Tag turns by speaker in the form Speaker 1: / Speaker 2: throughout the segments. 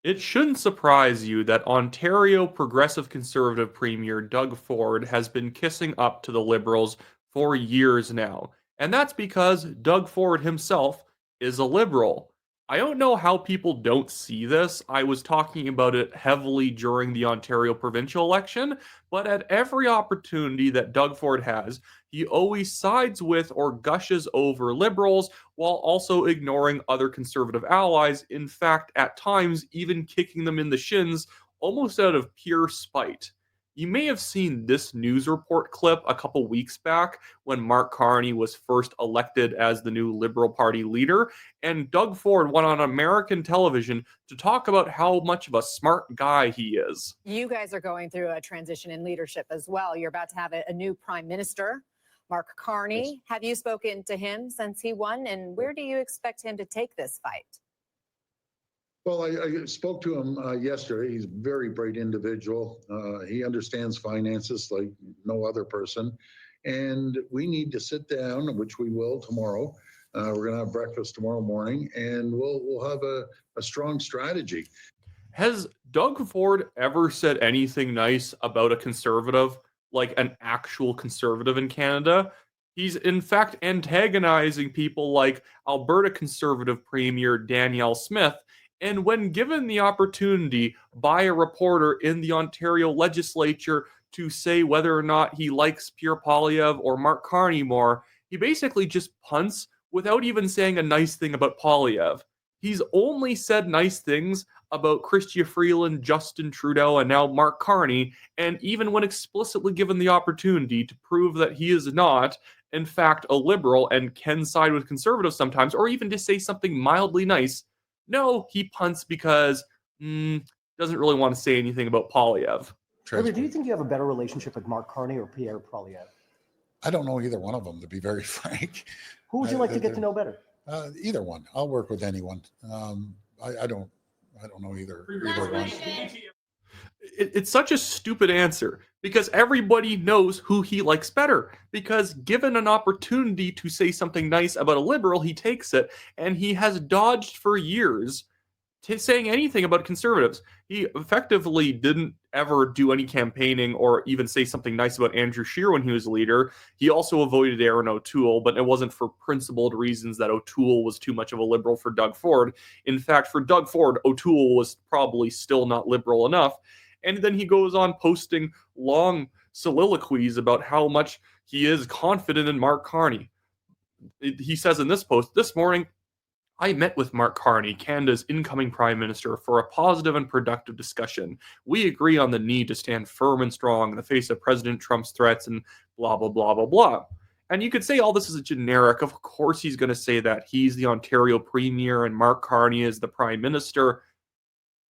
Speaker 1: It shouldn't surprise you that Ontario Progressive Conservative Premier Doug Ford has been kissing up to the Liberals for years now. And that's because Doug Ford himself is a Liberal. I don't know how people don't see this. I was talking about it heavily during the Ontario provincial election, but at every opportunity that Doug Ford has, he always sides with or gushes over Liberals while also ignoring other conservative allies, in fact, at times even kicking them in the shins almost out of pure spite. You may have seen this news report clip a couple weeks back when Mark Carney was first elected as the new Liberal Party leader, and Doug Ford went on American television to talk about how much of a smart guy he is.
Speaker 2: You guys are going through a transition in leadership as well. You're about to have a new prime minister, Mark Carney.
Speaker 3: Yes.
Speaker 2: Have you spoken to him since he won? And where do you expect him to take this fight?
Speaker 3: Well, I spoke to him yesterday. He's a very bright individual. He understands finances like no other person. And we need to sit down, which we will tomorrow. We're going to have breakfast tomorrow morning, and we'll have a strong strategy.
Speaker 1: Has Doug Ford ever said anything nice about a conservative, like an actual conservative in Canada? He's in fact antagonizing people like Alberta Conservative Premier Danielle Smith. And when given the opportunity by a reporter in the Ontario legislature to say whether or not he likes Pierre Poilievre or Mark Carney more, he basically just punts without even saying a nice thing about Poilievre. He's only said nice things about Chrystia Freeland, Justin Trudeau, and now Mark Carney, and even when explicitly given the opportunity to prove that he is not, in fact, a liberal and can side with conservatives sometimes, or even to say something mildly nice, no, he punts because doesn't really want to say anything about Poilievre.
Speaker 4: Do you think you have a better relationship with Mark Carney or Pierre Poilievre?
Speaker 5: I don't know either one of them, to be very frank.
Speaker 4: Who would you like to get to know better?
Speaker 5: Either one. I'll work with anyone. I don't know either one.
Speaker 1: It's such a stupid answer because everybody knows who he likes better. Because given an opportunity to say something nice about a liberal, he takes it, and he has dodged for years saying anything about conservatives. He effectively didn't ever do any campaigning or even say something nice about Andrew Scheer when he was leader. He also avoided Aaron O'Toole, but it wasn't for principled reasons that O'Toole was too much of a liberal for Doug Ford. In fact, for Doug Ford, O'Toole was probably still not liberal enough. And then he goes on posting long soliloquies about how much he is confident in Mark Carney. He says in this post, "This morning, I met with Mark Carney, Canada's incoming Prime Minister, for a positive and productive discussion. We agree on the need to stand firm and strong in the face of President Trump's threats and blah, blah, blah, blah, blah." And you could say all this is a generic. Of course he's going to say that. He's the Ontario Premier and Mark Carney is the Prime Minister.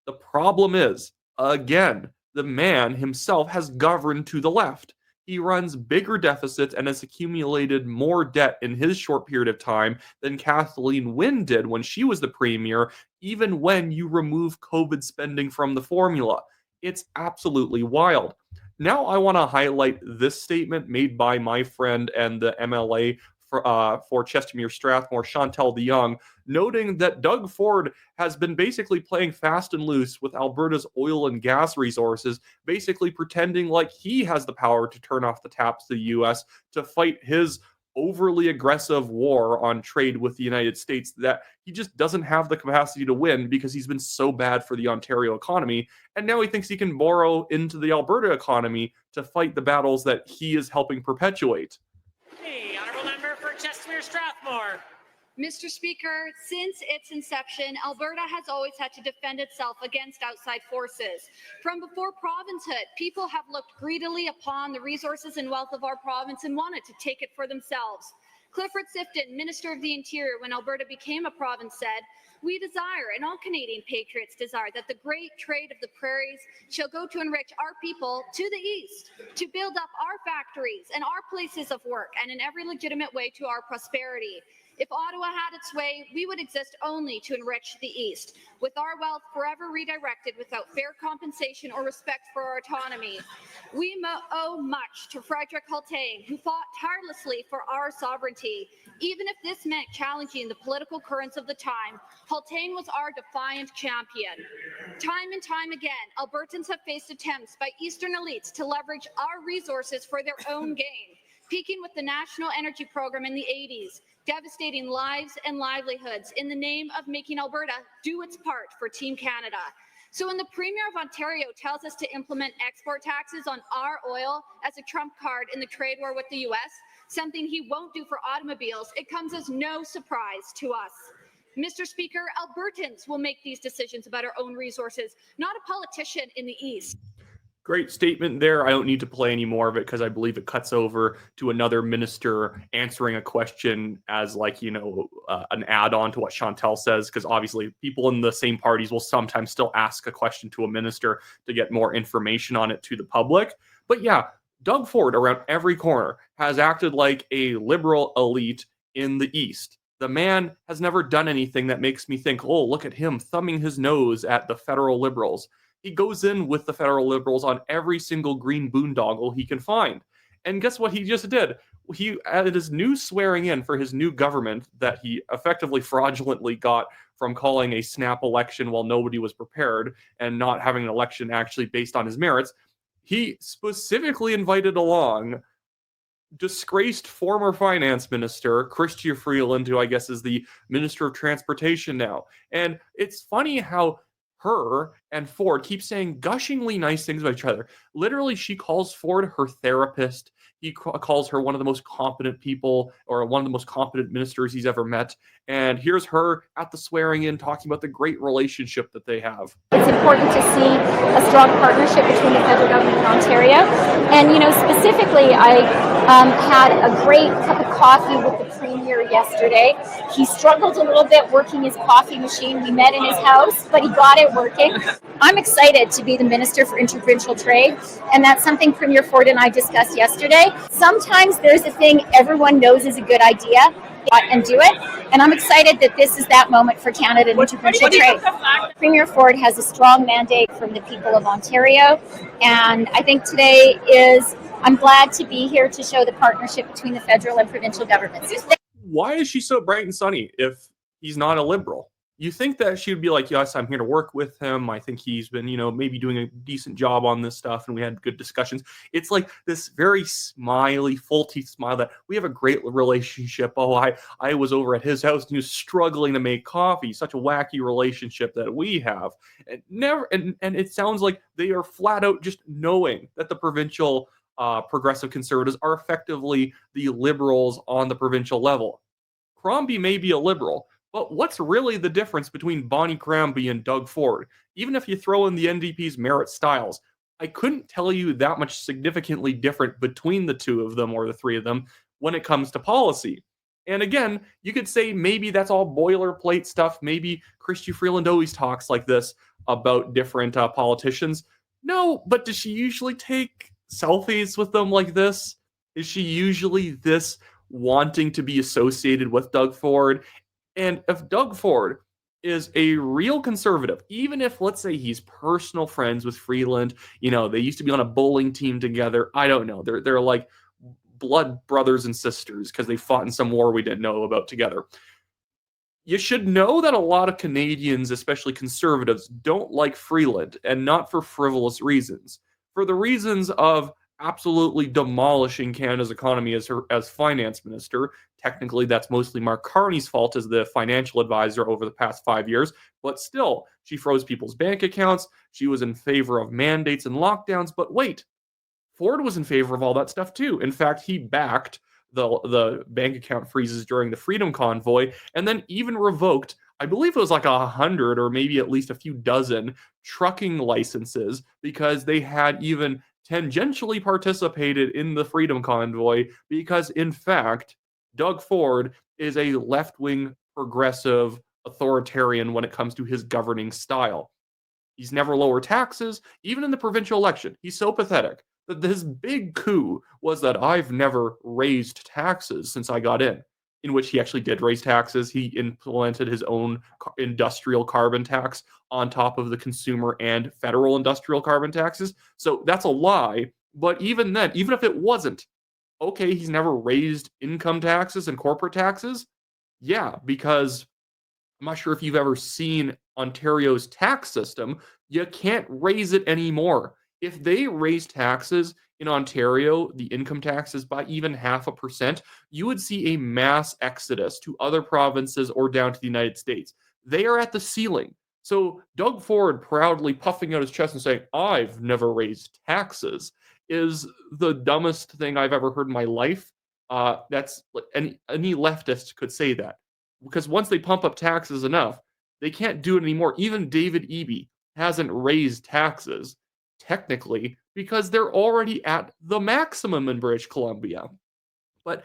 Speaker 1: The problem is, again, the man himself has governed to the left. He runs bigger deficits and has accumulated more debt in his short period of time than Kathleen Wynne did when she was the premier, even when you remove COVID spending from the formula. It's absolutely wild. Now I want to highlight this statement made by my friend and the MLA for Chestermere Strathmore, Chantal DeYoung, noting that Doug Ford has been basically playing fast and loose with Alberta's oil and gas resources, basically pretending like he has the power to turn off the taps to the U.S. to fight his overly aggressive war on trade with the United States that he just doesn't have the capacity to win because he's been so bad for the Ontario economy. And now he thinks he can borrow into the Alberta economy to fight the battles that he is helping perpetuate.
Speaker 6: Hey, honourable member for Chestermere Strathmore.
Speaker 7: Mr. Speaker, since its inception, Alberta has always had to defend itself against outside forces. From before provincehood, people have looked greedily upon the resources and wealth of our province and wanted to take it for themselves. Clifford Sifton, Minister of the Interior when Alberta became a province, said, "We desire, and all Canadian patriots desire, that the great trade of the prairies shall go to enrich our people to the east, to build up our factories and our places of work, and in every legitimate way to our prosperity. If Ottawa had its way, we would exist only to enrich the East, with our wealth forever redirected without fair compensation or respect for our autonomy. We owe much to Frederick Haultain, who fought tirelessly for our sovereignty. Even if this meant challenging the political currents of the time, Haultain was our defiant champion. Time and time again, Albertans have faced attempts by Eastern elites to leverage our resources for their own gain, peaking with the National Energy Program in the 80s, devastating lives and livelihoods in the name of making Alberta do its part for Team Canada. So when the Premier of Ontario tells us to implement export taxes on our oil as a trump card in the trade war with the US, something he won't do for automobiles, it comes as no surprise to us. Mr. Speaker, Albertans will make these decisions about our own resources, not a politician in the East.
Speaker 1: Great statement there. I don't need to play any more of it because I believe it cuts over to another minister answering a question as like, an add-on to what Chantal says, because obviously people in the same parties will sometimes still ask a question to a minister to get more information on it to the public. But yeah, Doug Ford around every corner has acted like a liberal elite in the East. The man has never done anything that makes me think, oh, look at him thumbing his nose at the federal liberals. He goes in with the federal liberals on every single green boondoggle he can find. And guess what he just did? He added his new swearing in for his new government that he effectively fraudulently got from calling a snap election while nobody was prepared and not having an election actually based on his merits. He specifically invited along disgraced former finance minister Chrystia Freeland, who I guess is the Minister of Transportation now. And it's funny how her and Ford keep saying gushingly nice things about each other. Literally, she calls Ford her therapist. He calls her one of the most competent people, or one of the most competent ministers he's ever met. And here's her at the swearing in talking about the great relationship that they have.
Speaker 8: It's important to see a strong partnership between the federal government and Ontario. And, specifically, I had a great cup of coffee with the Premier yesterday. He struggled a little bit working his coffee machine. We met in his house, but he got it working. I'm excited to be the Minister for Interprovincial Trade, and that's something Premier Ford and I discussed yesterday. Sometimes there's a thing everyone knows is a good idea and do it, and I'm excited that this is that moment for Canada and interprovincial trade. Premier Ford has a strong mandate from the people of Ontario, and I think today I'm glad to be here to show the partnership between the federal and provincial governments.
Speaker 1: Why is she so bright and sunny if he's not a liberal? You think that she would be like, yes, I'm here to work with him. I think he's been, maybe doing a decent job on this stuff, and we had good discussions. It's like this very smiley, full teeth smile that we have a great relationship. Oh, I was over at his house and he was struggling to make coffee. Such a wacky relationship that we have. And it sounds like they are flat out just knowing that the provincial progressive conservatives are effectively the liberals on the provincial level. Crombie may be a liberal, but what's really the difference between Bonnie Crombie and Doug Ford? Even if you throw in the NDP's merit styles, I couldn't tell you that much significantly different between the two of them or the three of them when it comes to policy. And again, you could say maybe that's all boilerplate stuff. Maybe Chrystia Freeland always talks like this about different politicians. No, but does she usually take selfies with them like this? Is she usually this wanting to be associated with Doug Ford? And if Doug Ford is a real conservative, even if, let's say, he's personal friends with Freeland, they used to be on a bowling team together. I don't know. They're like blood brothers and sisters because they fought in some war we didn't know about together. You should know that a lot of Canadians, especially conservatives, don't like Freeland, and not for frivolous reasons. For the reasons of absolutely demolishing Canada's economy as finance minister. Technically, that's mostly Mark Carney's fault as the financial advisor over the past 5 years, but still, she froze people's bank accounts. She was in favor of mandates and lockdowns, but wait, Ford was in favor of all that stuff too. In fact, he backed the bank account freezes during the Freedom Convoy, and then even revoked, I believe it was like 100 or maybe at least a few dozen trucking licenses because they had even tangentially participated in the Freedom Convoy because, in fact, Doug Ford is a left-wing progressive authoritarian when it comes to his governing style. He's never lowered taxes, even in the provincial election. He's so pathetic that his big coup was that I've never raised taxes since I got in. in which he actually did raise taxes. He implemented his own industrial carbon tax on top of the consumer and federal industrial carbon taxes. So that's a lie. But even then, even if it wasn't, okay, he's never raised income taxes and corporate taxes. Yeah, because I'm not sure if you've ever seen Ontario's tax system. You can't raise it anymore. If they raise taxes in Ontario, the income taxes by even 0.5%, you would see a mass exodus to other provinces or down to the United States. They are at the ceiling. So Doug Ford proudly puffing out his chest and saying, I've never raised taxes, is the dumbest thing I've ever heard in my life. That's any leftist could say that. Because once they pump up taxes enough, they can't do it anymore. Even David Eby hasn't raised taxes, technically, because they're already at the maximum in British Columbia. But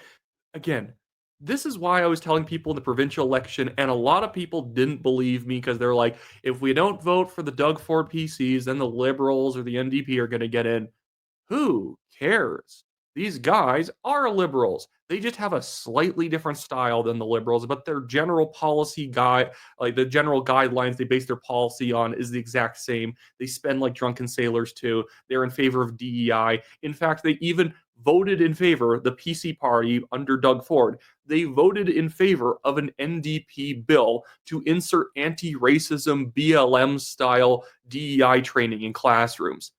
Speaker 1: again, this is why I was telling people in the provincial election, and a lot of people didn't believe me because they're like, if we don't vote for the Doug Ford PCs, then the Liberals or the NDP are going to get in. Who cares? These guys are liberals. They just have a slightly different style than the liberals, but their general policy guide, like the general guidelines they base their policy on, is the exact same. They spend like drunken sailors too. They're in favor of DEI. In fact, they even voted in favor, the PC party under Doug Ford, they voted in favor of an NDP bill to insert anti-racism BLM style DEI training in classrooms.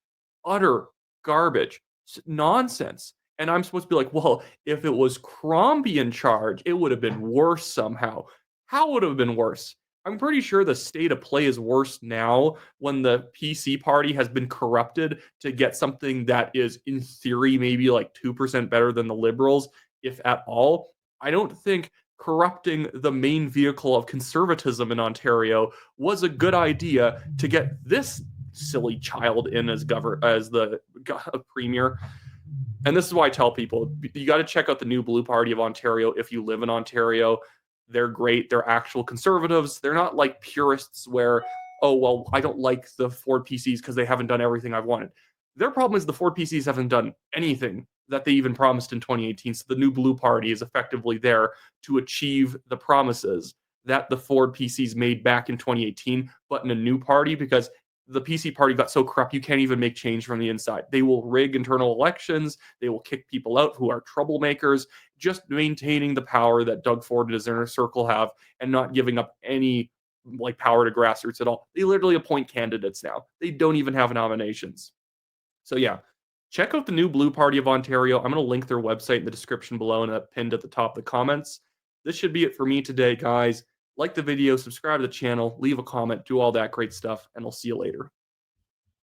Speaker 1: Utter garbage, nonsense. And I'm supposed to be like, well, if it was Crombie in charge, it would have been worse somehow. How would it have been worse? I'm pretty sure the state of play is worse now when the PC party has been corrupted to get something that is, in theory, maybe like 2% better than the Liberals, if at all. I don't think corrupting the main vehicle of conservatism in Ontario was a good idea to get this silly child in as the premier. And this is why I tell people, you got to check out the New Blue Party of Ontario if you live in Ontario. They're great. They're actual conservatives. They're not like purists where, oh, well, I don't like the Ford PCs because they haven't done everything I've wanted. Their problem is the Ford PCs haven't done anything that they even promised in 2018. So the New Blue Party is effectively there to achieve the promises that the Ford PCs made back in 2018, but in a new party, because the PC party got so corrupt you can't even make change from the inside. They will rig internal elections. They will kick people out who are troublemakers, just maintaining the power that Doug Ford and his inner circle have and not giving up any like power to grassroots at all. They literally appoint candidates now. They don't even have nominations. So yeah, check out the New Blue Party of Ontario. I'm going to link their website in the description below and pinned at the top of the comments. This should be it for me today, guys. Like the video, subscribe to the channel, leave a comment, do all that great stuff, and I'll see you later.